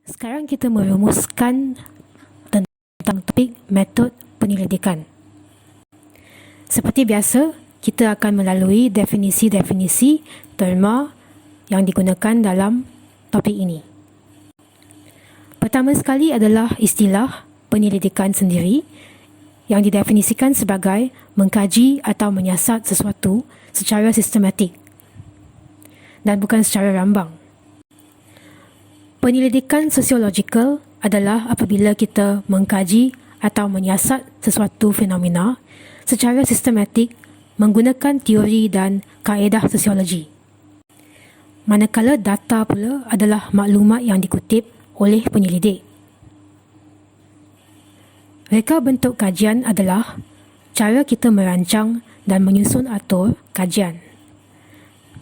Sekarang kita merumuskan tentang topik metod penyelidikan. Seperti biasa, kita akan melalui definisi-definisi terma yang digunakan dalam topik ini. Pertama sekali adalah istilah penyelidikan sendiri yang didefinisikan sebagai mengkaji atau menyiasat sesuatu secara sistematik dan bukan secara rambang. Penyelidikan sosiologikal adalah apabila kita mengkaji atau menyiasat sesuatu fenomena secara sistematik menggunakan teori dan kaedah sosiologi. Manakala data pula adalah maklumat yang dikutip oleh penyelidik. Reka bentuk kajian adalah cara kita merancang dan menyusun atur kajian.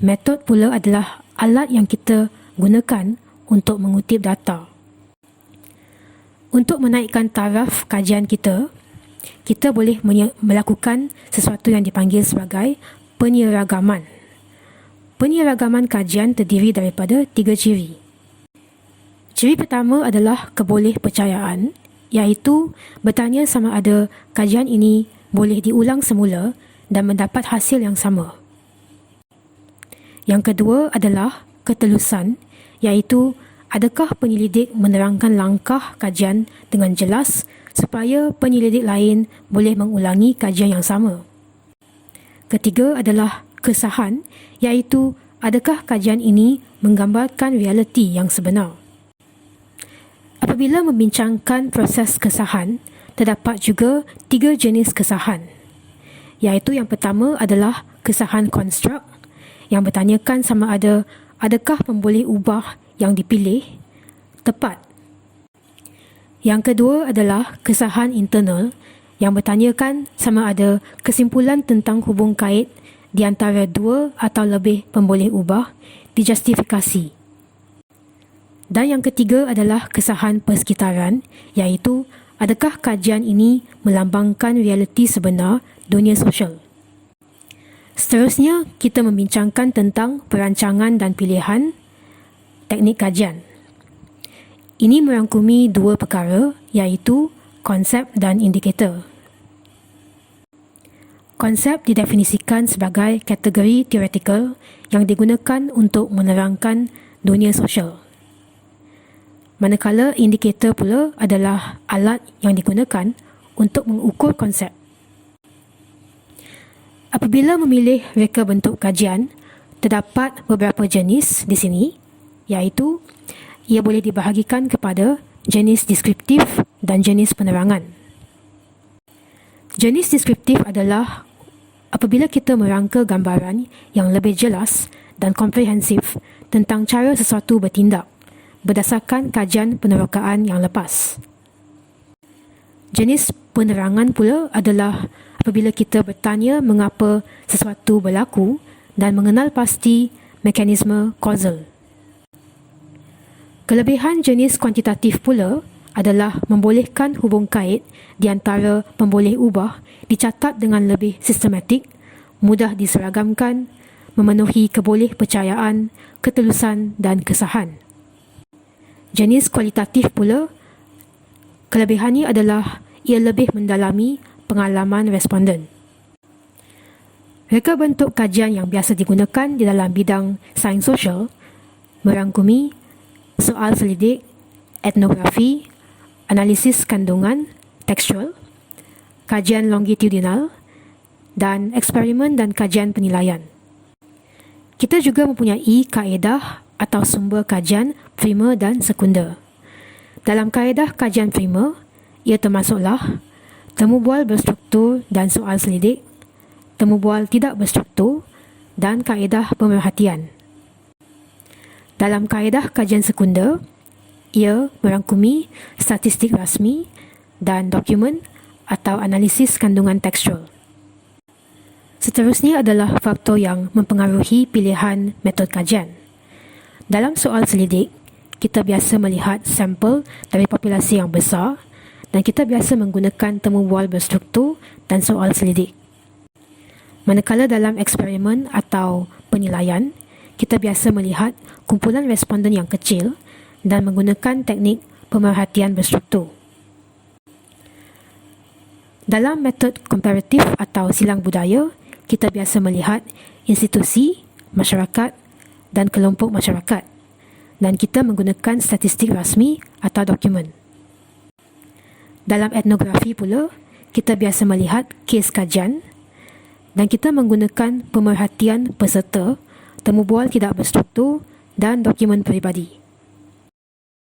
Metod pula adalah alat yang kita gunakan untuk mengutip data. Untuk menaikkan taraf kajian kita boleh melakukan sesuatu yang dipanggil sebagai penyeragaman. Penyeragaman kajian terdiri daripada 3 ciri. Ciri pertama adalah kebolehpercayaan, iaitu bertanya sama ada kajian ini boleh diulang semula dan mendapat hasil yang sama. Yang kedua adalah ketelusan, iaitu adakah penyelidik menerangkan langkah kajian dengan jelas supaya penyelidik lain boleh mengulangi kajian yang sama. Ketiga adalah kesahan, iaitu adakah kajian ini menggambarkan realiti yang sebenar. Apabila membincangkan proses kesahan, terdapat juga 3 jenis kesahan, iaitu yang pertama adalah kesahan konstruk yang bertanyakan sama ada adakah pemboleh ubah yang dipilih tepat. Yang kedua adalah kesahan internal yang bertanyakan sama ada kesimpulan tentang hubung kait di antara 2 atau lebih pemboleh ubah dijustifikasi. Dan yang ketiga adalah kesahan persekitaran, iaitu adakah kajian ini melambangkan realiti sebenar dunia sosial. Seterusnya, kita membincangkan tentang perancangan dan pilihan teknik kajian. Ini merangkumi 2 perkara, iaitu konsep dan indikator. Konsep didefinisikan sebagai kategori teoretikal yang digunakan untuk menerangkan dunia sosial. Manakala indikator pula adalah alat yang digunakan untuk mengukur konsep. Apabila memilih reka bentuk kajian, terdapat beberapa jenis di sini, iaitu ia boleh dibahagikan kepada jenis deskriptif dan jenis penerangan. Jenis deskriptif adalah apabila kita merangka gambaran yang lebih jelas dan komprehensif tentang cara sesuatu bertindak berdasarkan kajian penerokaan yang lepas. Jenis penerangan pula adalah apabila kita bertanya mengapa sesuatu berlaku dan mengenal pasti mekanisme kausal. Kelebihan jenis kuantitatif pula adalah membolehkan hubung kait di antara pemboleh ubah dicatat dengan lebih sistematik, mudah diseragamkan, memenuhi kebolehpercayaan, ketelusan dan kesahan. Jenis kualitatif pula, kelebihannya adalah ia lebih mendalami pengalaman responden. Reka bentuk kajian yang biasa digunakan di dalam bidang sains sosial merangkumi soal selidik, etnografi, analisis kandungan, tekstual, kajian longitudinal, dan eksperimen dan kajian penilaian. Kita juga mempunyai kaedah atau sumber kajian primer dan sekunder. Dalam kaedah kajian primer, ia termasuklah temu bual berstruktur dan soal selidik, temu bual tidak berstruktur, dan kaedah pemerhatian. Dalam kaedah kajian sekunder, ia merangkumi statistik rasmi dan dokumen atau analisis kandungan tekstual. Seterusnya adalah faktor yang mempengaruhi pilihan metod kajian. Dalam soal selidik, kita biasa melihat sampel dari populasi yang besar dan kita biasa menggunakan temu bual berstruktur dan soal selidik. Manakala dalam eksperimen atau penilaian, kita biasa melihat kumpulan responden yang kecil dan menggunakan teknik pemerhatian berstruktur. Dalam metod komparatif atau silang budaya, kita biasa melihat institusi, masyarakat dan kelompok masyarakat, dan kita menggunakan statistik rasmi atau dokumen. Dalam etnografi pula, kita biasa melihat kes kajian dan kita menggunakan pemerhatian peserta, temu bual tidak berstruktur dan dokumen peribadi.